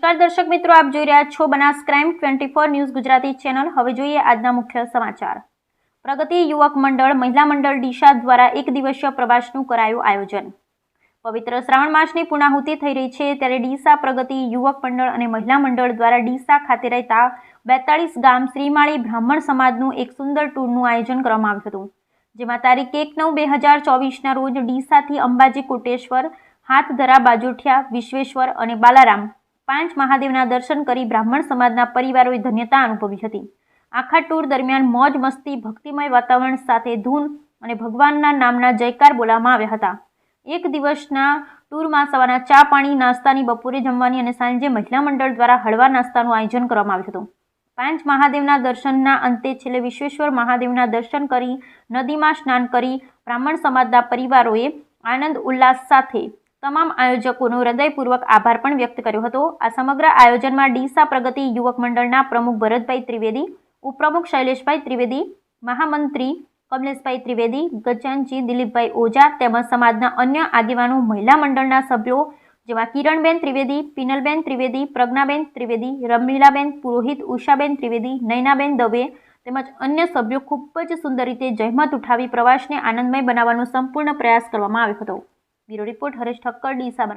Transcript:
નમસ્કાર દર્શક મિત્રો, આપ જોઈ રહ્યા છો Banas crime 24 news Gujarati channel. હવે જોઈએ આજના મુખ્ય સમાચાર। પ્રગતિ યુવક મંડળ મહિલા મંડળ ડીસા દ્વારા એક દિવસીય પ્રવાસનું કરાયું આયોજન। પવિત્ર શ્રાવણ માસની પૂર્ણાહુતિ થઈ રહી છે ત્યારે ડીસા પ્રગતિ યુવક મંડળ અને મહિલા મંડળ દ્વારા ડીસા ખાતે રહેતા 42 ગામ શ્રીમાળી બ્રાહ્મણ સમાજનું એક સુંદર ટૂરનું આયોજન કરવામાં આવ્યું હતું, જેમાં તારીખ 1/9/2024ના રોજ ડીસાથી અંબાજી કોટેશ્વર, હાથધરા, બાજોઠિયા, વિશ્વેશ્વર અને બાલારામ 5 મહાદેવના દર્શન કરી બ્રાહ્મણ સમાજના પરિવારોએ ધન્યતા અનુભવી હતી। આખા ટૂર દરમિયાન મોજ મસ્તી, ભક્તિમય વાતાવરણ સાથે ધૂન અને ભગવાનના નામના જયકાર બોલવામાં આવ્યા હતા। એક દિવસના ટૂરમાં સવારના ચા પાણી, નાસ્તાની, બપોરે જમવાની અને સાંજે મહિલા મંડળ દ્વારા હળવા નાસ્તાનું આયોજન કરવામાં આવ્યું હતું। 5 મહાદેવના દર્શનના અંતે છેલ્લે વિશ્વેશ્વર મહાદેવના દર્શન કરી નદીમાં સ્નાન કરી બ્રાહ્મણ સમાજના પરિવારોએ આનંદ ઉલ્લાસ સાથે તમામ આયોજકોનો હૃદયપૂર્વક આભાર પણ વ્યક્ત કર્યો હતો। આ સમગ્ર આયોજનમાં ડીસા પ્રગતિ યુવક મંડળના પ્રમુખ ભરતભાઈ ત્રિવેદી, ઉપપ્રમુખ શૈલેષભાઈ ત્રિવેદી, મહામંત્રી કમલેશભાઈ ત્રિવેદી, ગજાનજી દિલીપભાઈ ઓઝા તેમજ સમાજના અન્ય આગેવાનો, મહિલા મંડળના સભ્યો જેમાં કિરણબેન ત્રિવેદી, પિનલબેન ત્રિવેદી, પ્રજ્ઞાબેન ત્રિવેદી, રમીલાબેન પુરોહિત, ઉષાબેન ત્રિવેદી, નયનાબેન દવે તેમજ અન્ય સભ્યો ખૂબ જ સુંદર રીતે જહેમત ઉઠાવી પ્રવાસને આનંદમય બનાવવાનો સંપૂર્ણ પ્રયાસ કરવામાં આવ્યો હતો। Bureau report, Haresh Thakkar, Deesa.